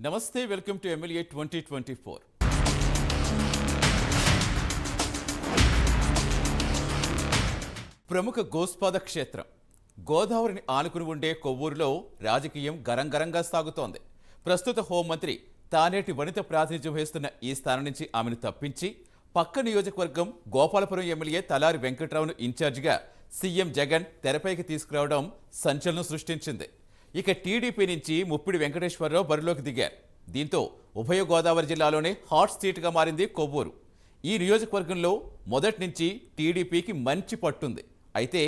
నమస్తే, welcome to MLA 2024. ప్రముఖ గోస్పాద క్షేత్రం గోదావరిని ఆనుకుని ఉండే కొవ్వూరులో రాజకీయం గరంగరంగా సాగుతోంది. ప్రస్తుత హోంమంత్రి తానేటి వనిత ప్రాతినిధ్యం వహిస్తున్న ఈ స్థానం నుంచి ఆమెను తప్పించి పక్క నియోజకవర్గం గోపాలపురం ఎమ్మెల్యే తలారి వెంకట్రావును ఇన్ఛార్జిగా సీఎం జగన్ తెరపైకి తీసుకురావడం సంచలనం సృష్టించింది. ఇక టీడీపీ నుంచి ముప్పిడి వెంకటేశ్వరరావు బరిలోకి దిగారు. దీంతో ఉభయ గోదావరి జిల్లాలోనే హాట్ సీట్గా మారింది కొవ్వూరు. ఈ నియోజకవర్గంలో మొదటి నుంచి టీడీపీకి మంచి పట్టుంది. అయితే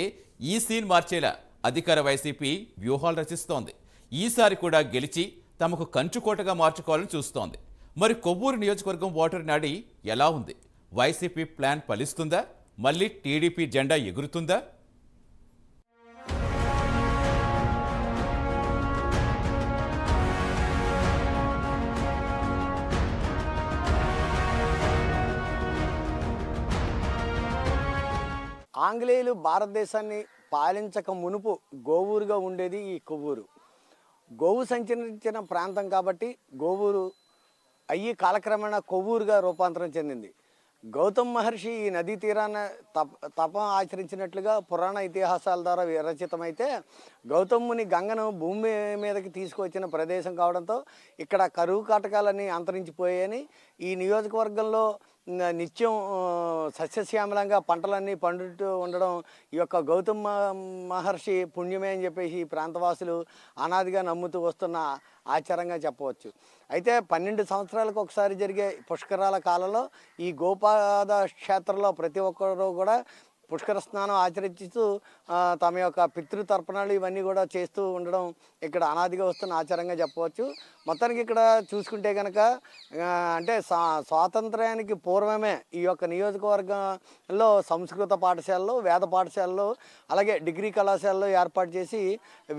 ఈ సీన్ మార్చేలా అధికార వైసీపీ వ్యూహాలు రచిస్తోంది. ఈసారి కూడా గెలిచి తమకు కంచుకోటగా మార్చుకోవాలని చూస్తోంది. మరి కొవ్వూరు నియోజకవర్గం ఓటర్ నాడి ఎలా ఉంది? వైసీపీ ప్లాన్ ఫలిస్తుందా? మళ్ళీ టీడీపీ జెండా ఎగురుతుందా? ఆంగ్లేయులు భారతదేశాన్ని పాలించక మునుపు గోవూరుగా ఉండేది ఈ కొవ్వూరు. గోవు సంచరించిన ప్రాంతం కాబట్టి గోవూరు అయ్యి కాలక్రమేణా కొవ్వూరుగా రూపాంతరం చెందింది. గౌతమ్ మహర్షి ఈ నదీ తీరాన తపం ఆచరించినట్లుగా పురాణ ఇతిహాసాల ద్వారా విరచితమైతే గౌతముని గంగను భూమి మీదకి తీసుకువచ్చిన ప్రదేశం కావడంతో ఇక్కడ కరువు కాటకాలన్నీ అంతరించిపోయాయని, ఈ నియోజకవర్గంలో నిత్యం సస్యశ్యామలంగా పంటలన్నీ పండుతూ ఉండడం ఈ యొక్క గౌతమ్ మహర్షి పుణ్యమే అని చెప్పేసి ఈ ప్రాంతవాసులు అనాదిగా నమ్ముతూ వస్తున్న ఆచారంగా చెప్పవచ్చు. అయితే 12 సంవత్సరాలకు ఒకసారి జరిగే పుష్కరాల కాలంలో ఈ గోపాద క్షేత్రంలో ప్రతి ఒక్కరూ కూడా పుష్కర స్నానం ఆచరిస్తూ తమ యొక్క పితృతర్పణాలు ఇవన్నీ కూడా చేస్తూ ఉండడం ఇక్కడ అనాదిగా వస్తున్న ఆచారంగా చెప్పవచ్చు. మొత్తానికి ఇక్కడ చూసుకుంటే కనుక అంటే స్వాతంత్ర్యానికి పూర్వమే ఈ యొక్క నియోజకవర్గంలో సంస్కృత పాఠశాలలో, వేద పాఠశాలలో, అలాగే డిగ్రీ కళాశాలలో ఏర్పాటు చేసి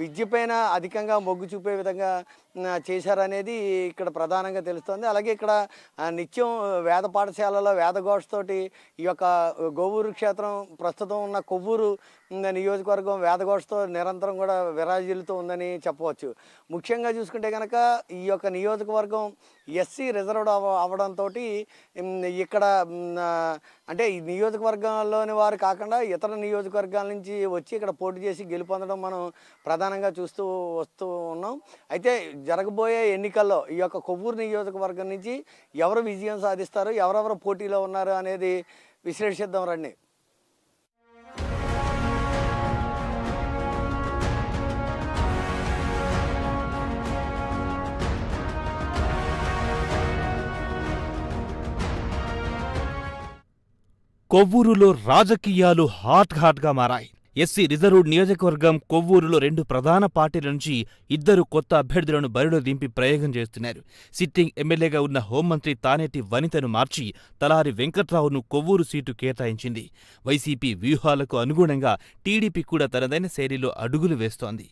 విద్యపైన అధికంగా మొగ్గు చూపే విధంగా చేశారనేది ఇక్కడ ప్రధానంగా తెలుస్తుంది. అలాగే ఇక్కడ నిత్యం వేద పాఠశాలలో వేదఘోషతోటి ఈ యొక్క గోవూరు క్షేత్రం ప్రస్తుతం ఉన్న కొవ్వూరు నియోజకవర్గం వేదఘోషతో నిరంతరం కూడా విరాజిల్లుతూ ఉందని చెప్పవచ్చు. ముఖ్యంగా చూసుకుంటే కనుక ఈ యొక్క నియోజకవర్గం ఎస్సీ రిజర్వ్డ్ అవ్వడంతో ఇక్కడ అంటే ఈ నియోజకవర్గంలోని వారు కాకుండా ఇతర నియోజకవర్గాల నుంచి వచ్చి ఇక్కడ పోటీ చేసి గెలుపొందడం మనం ప్రధానంగా వస్తూ ఉన్నాం. అయితే జరగబోయే ఎన్నికల్లో ఈ యొక్క కొవ్వూరు నియోజకవర్గం నుంచి ఎవరు విజయం సాధిస్తారు, ఎవరెవరు పోటీలో ఉన్నారు అనేది విశ్లేషిద్దాం రండి. కొవ్వూరులో రాజకీయాలు హాట్గా మారాయి. ఎస్సీ రిజర్వ్డ్ నియోజకవర్గం కొవ్వూరులో 2 ప్రధాన పార్టీల నుంచి 2 కొత్త అభ్యర్థులను బరిలో దింపి ప్రయోగం చేస్తున్నారు. సిట్టింగ్ ఎమ్మెల్యేగా ఉన్న హోంమంత్రి తానేటి వనితను మార్చి తలారి వెంకట్రావును కొవ్వూరు సీటు కేటాయించింది. వైసీపీ వ్యూహాలకు అనుగుణంగా టీడీపీ కూడా తనదైన శైలిలో అడుగులు వేస్తోంది.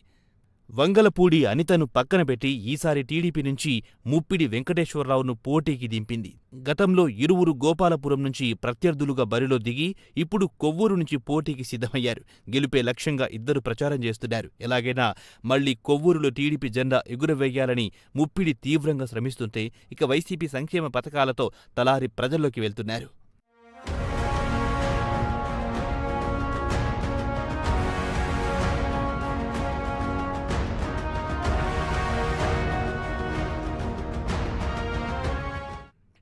వంగలపూడి అనితను పక్కన పెట్టి ఈసారి టీడీపీ నుంచి ముప్పిడి వెంకటేశ్వరరావును పోటీకి దింపింది. గతంలో ఇరువురు గోపాలపురం నుంచి ప్రత్యర్థులుగా బరిలో దిగి ఇప్పుడు కొవ్వూరు నుంచి పోటీకి సిద్ధమయ్యారు. గెలుపే లక్ష్యంగా ఇద్దరు ప్రచారం చేస్తున్నారు. ఎలాగైనా మళ్లీ కొవ్వూరులో టీడీపీ జెండా ఎగురవేయాలని ముప్పిడి తీవ్రంగా శ్రమిస్తుంటే, ఇక వైసీపీ సంక్షేమ పథకాలతో తలారి ప్రజల్లోకి వెళ్తున్నారు.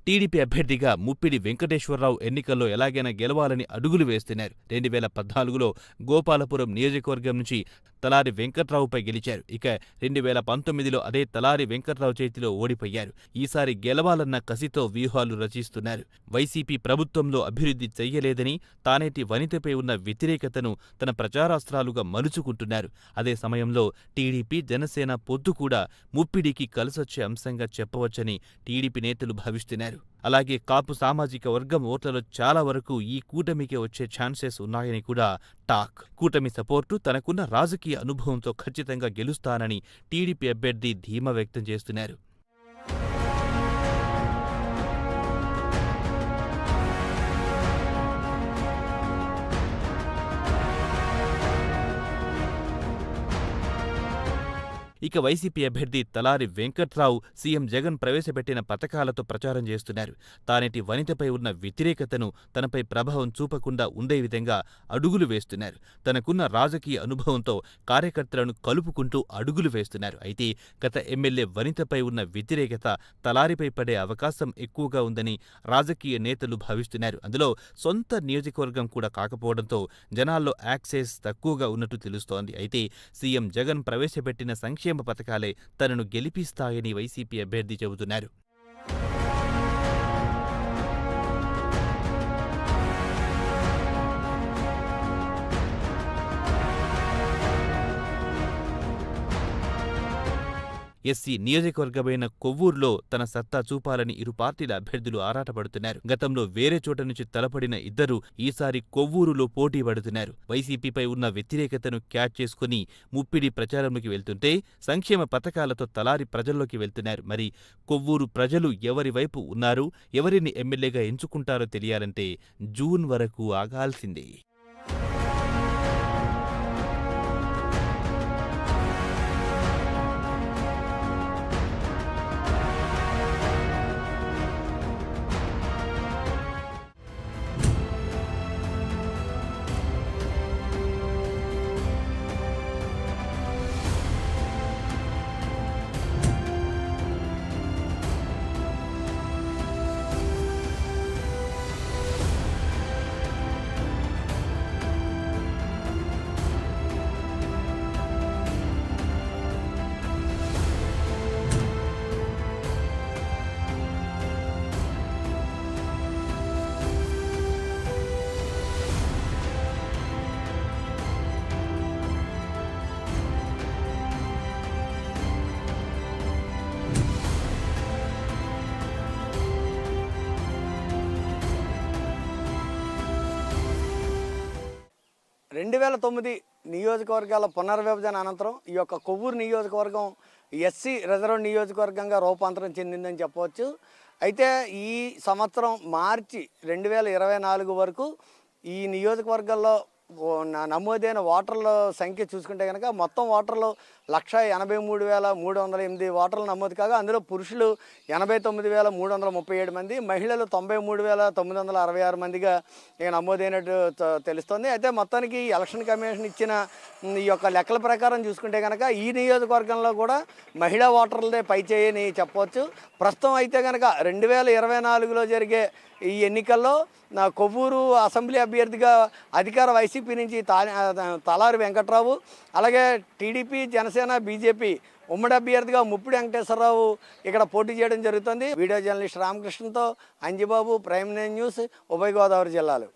టీడీపీ అభ్యర్థిగా ముప్పిడి వెంకటేశ్వరరావు ఎన్నికల్లో ఎలాగైనా గెలవాలని అడుగులు వేస్తున్నారు. 2014లో గోపాలపురం నియోజకవర్గం నుంచి తలారి వెంకట్రావుపై గెలిచారు. ఇక 2019లో అదే తలారి వెంకట్రావు చేతిలో ఓడిపోయారు. ఈసారి గెలవాలన్న కసితో వ్యూహాలు రచిస్తున్నారు. వైసీపీ ప్రభుత్వంలో అభివృద్ధి చెయ్యలేదని తానేటి వనితపై ఉన్న వ్యతిరేకతను తన ప్రచారాస్త్రాలుగా మలుచుకుంటున్నారు. అదే సమయంలో టీడీపీ జనసేన పొత్తు కూడా ముప్పిడికి కలిసొచ్చే అంశంగా చెప్పవచ్చని టీడీపీ నేతలు భావిస్తున్నారు. అలాగే కాపు సామాజిక వర్గం ఓట్లలో చాలా వరకు ఈ కూటమికే వచ్చే ఛాన్సెస్ ఉన్నాయని కూడా టాక్. కూటమి సపోర్టు తనకున్న రాజకీయ అనుభవంతో ఖచ్చితంగా గెలుస్తానని టీడీపీ అభ్యర్థి ధీమా వ్యక్తం చేస్తున్నారు. ఇక వైసీపీ అభ్యర్థి తలారి వెంకట్రావు సీఎం జగన్ ప్రవేశపెట్టిన పథకాలతో ప్రచారం చేస్తున్నారు. తానేటి వనితపై ఉన్న వ్యతిరేకతను తనపై ప్రభావం చూపకుండా ఉండే విధంగా అడుగులు వేస్తున్నారు. తనకున్న రాజకీయ అనుభవంతో కార్యకర్తలను కలుపుకుంటూ అడుగులు వేస్తున్నారు. అయితే గత ఎమ్మెల్యే వనితపై ఉన్న వ్యతిరేకత తలారిపై పడే అవకాశం ఎక్కువగా ఉందని రాజకీయ నేతలు భావిస్తున్నారు. అందులో సొంత నియోజకవర్గం కూడా కాకపోవడంతో జనాల్లో యాక్సెస్ తక్కువగా ఉన్నట్టు తెలుస్తోంది. అయితే సీఎం జగన్ ప్రవేశపెట్టిన సంక్షేమ పథకాలే తనను గెలిపిస్తాయని వైసీపీ అభ్యర్థి చెబుతున్నారు. ఎస్సీ నియోజకవర్గమైన కొవ్వూరులో తన సత్తా చూపాలని ఇరు పార్టీల అభ్యర్థులు ఆరాటపడుతున్నారు. గతంలో వేరే చోట నుంచి తలపడిన ఇద్దరు ఈసారి కొవ్వూరులో పోటీ పడుతున్నారు. వైసీపీపై ఉన్న వ్యతిరేకతను క్యాచ్ చేసుకుని ముప్పిడి ప్రచారంలోకి వెళ్తుంటే సంక్షేమ పథకాలతో తలారి ప్రజల్లోకి వెళ్తున్నారు. మరి కొవ్వూరు ప్రజలు ఎవరి వైపు ఉన్నారు, ఎవరిని ఎమ్మెల్యేగా ఎంచుకుంటారో తెలియాలంటే జూన్ వరకు ఆగాల్సిందే. రెండు 2009 నియోజకవర్గాల పునర్విభజన అనంతరం ఈ యొక్క కొవ్వూరు నియోజకవర్గం ఎస్సీ రిజర్వ్ నియోజకవర్గంగా రూపాంతరం చెందిందని చెప్పవచ్చు. అయితే ఈ సంవత్సరం మార్చి 2024 వరకు ఈ నియోజకవర్గాల్లో నమోదైన ఓటర్ల సంఖ్య చూసుకుంటే కనుక మొత్తం ఓటర్లు 1,83,308 ఓటర్లు నమోదు కాగా అందులో పురుషులు 89,337 మంది, మహిళలు 93,966 మందిగా నమోదైనట్టు తెలుస్తుంది. అయితే మొత్తానికి ఎలక్షన్ కమిషన్ ఇచ్చిన ఈ యొక్క లెక్కల ప్రకారం చూసుకుంటే కనుక ఈ నియోజకవర్గంలో కూడా మహిళా ఓటర్లదే పైచేయని చెప్పవచ్చు. ప్రస్తుతం అయితే కనుక 2024లో జరిగే ఈ ఎన్నికల్లో కొవ్వూరు అసెంబ్లీ అభ్యర్థిగా అధికార వైసీపీ నుంచి తలారి వెంకట్రావు, అలాగే టీడీపీ, జనసేన, బీజేపీ ఉమ్మడి అభ్యర్థిగా ముప్పిడి వెంకటేశ్వరరావు ఇక్కడ పోటీ చేయడం జరుగుతుంది. వీడియో జర్నలిస్ట్ రామకృష్ణతో అంజిబాబు, ప్రైమ్9 న్యూస్, ఉభయ గోదావరి జిల్లాలు.